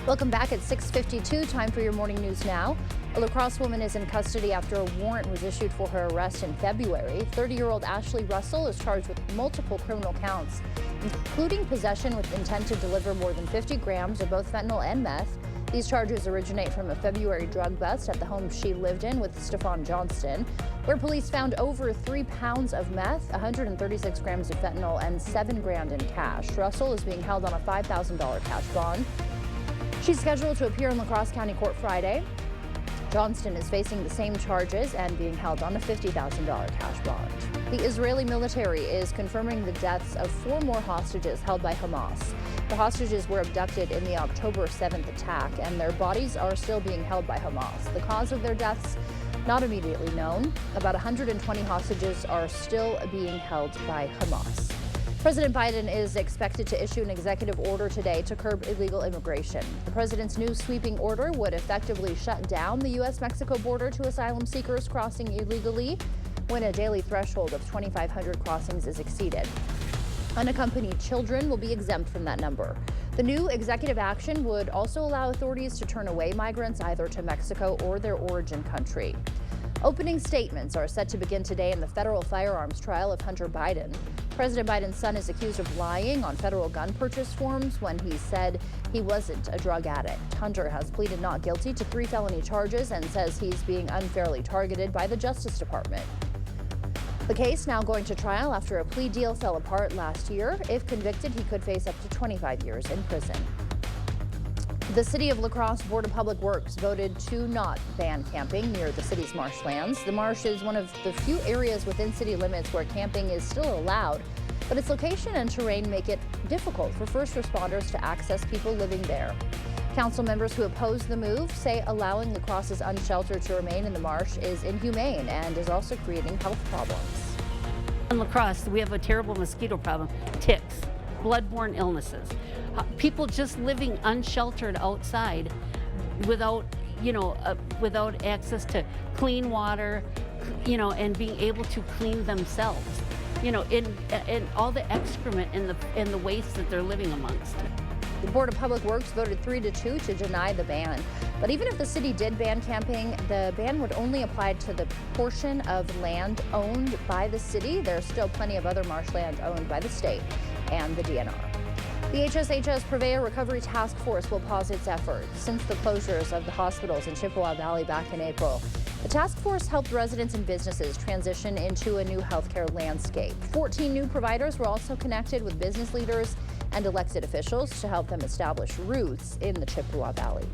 Welcome back at 6:52. Time for your morning news now. A La Crosse woman is in custody after a warrant was issued for her arrest in February. 30-year-old Ashley Russell is charged with multiple criminal counts, including possession with intent to deliver more than 50 grams of both fentanyl and meth. These charges originate from a February drug bust at the home she lived in with Stephon Johnston, where police found over 3 pounds of meth, 136 grams of fentanyl, and $7,000 in cash. Russell is being held on a $5,000 cash bond. She's scheduled to appear in La Crosse County Court Friday. Johnston is facing the same charges and being held on a $50,000 cash bond. The Israeli military is confirming the deaths of 4 more hostages held by Hamas. The hostages were abducted in the October 7th attack, and their bodies are still being held by Hamas. The cause of their deaths not immediately known. About 120 hostages are still being held by Hamas. President Biden is expected to issue an executive order today to curb illegal immigration. The president's new sweeping order would effectively shut down the U.S.-Mexico border to asylum seekers crossing illegally when a daily threshold of 2,500 crossings is exceeded. Unaccompanied children will be exempt from that number. The new executive action would also allow authorities to turn away migrants either to Mexico or their origin country. Opening statements are set to begin today in the federal firearms trial of Hunter Biden. President Biden's son is accused of lying on federal gun purchase forms when he said he wasn't a drug addict. Hunter has pleaded not guilty to 3 felony charges and says he's being unfairly targeted by the Justice Department. The case now going to trial after a plea deal fell apart last year. If convicted, he could face up to 25 years in prison. The City of La Crosse Board of Public Works voted to not ban camping near the city's marshlands. The marsh is one of the few areas within city limits where camping is still allowed, but its location and terrain make it difficult for first responders to access people living there. Council members who oppose the move say allowing La Crosse's unsheltered to remain in the marsh is inhumane and is also creating health problems. In La Crosse, we have a terrible mosquito problem, ticks, bloodborne illnesses. People just living unsheltered outside without access to clean water, and being able to clean themselves, in all the excrement and the waste that they're living amongst. The Board of Public Works voted 3-2 to deny the ban. But even if the city did ban camping, the ban would only apply to the portion of land owned by the city. There's still plenty of other marshland owned by the state and the DNR. The HSHS Purveyor Recovery Task Force will pause its efforts since the closures of the hospitals in Chippewa Valley back in April. The task force helped residents and businesses transition into a new healthcare landscape. 14 new providers were also connected with business leaders and elected officials to help them establish roots in the Chippewa Valley.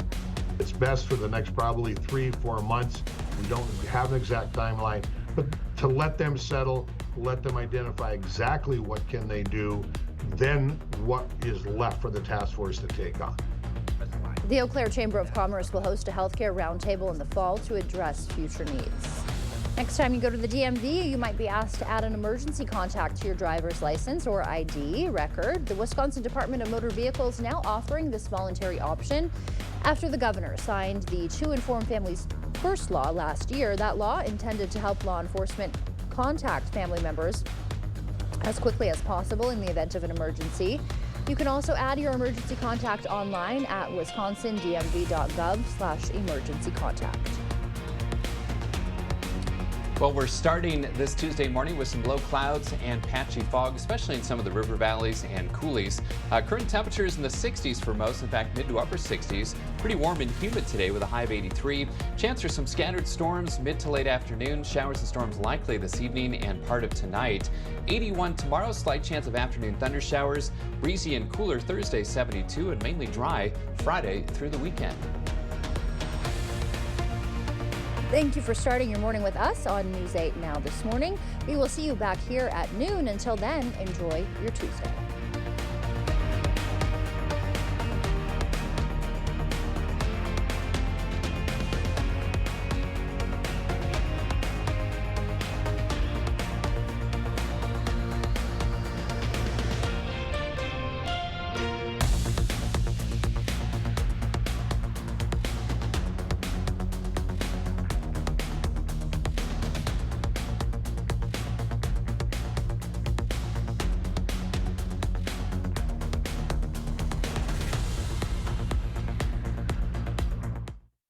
It's best for the next probably 3-4 months. We don't have an exact timeline, but to let them settle, let them identify exactly what can they do, then what is left for the task force to take on. The Eau Claire Chamber of Commerce will host a healthcare roundtable in the fall to address future needs. Next time you go to the DMV, you might be asked to add an emergency contact to your driver's license or ID record. The Wisconsin Department of Motor Vehicles now offering this voluntary option after the governor signed the To Inform Families First law last year. That law intended to help law enforcement contact family members as quickly as possible in the event of an emergency. You can also add your emergency contact online at wisconsindmv.gov/emergency contact. Well, we're starting this Tuesday morning with some low clouds and patchy fog, especially in some of the river valleys and coulees. Current temperatures in the 60s for most, in fact, mid to upper 60s. Pretty warm and humid today with a high of 83. Chance for some scattered storms mid to late afternoon. Showers and storms likely this evening and part of tonight. 81 tomorrow, slight chance of afternoon thunder showers. Breezy and cooler Thursday, 72, and mainly dry Friday through the weekend. Thank you for starting your morning with us on News 8 Now this morning. We will see you back here at noon. Until then, enjoy your Tuesday.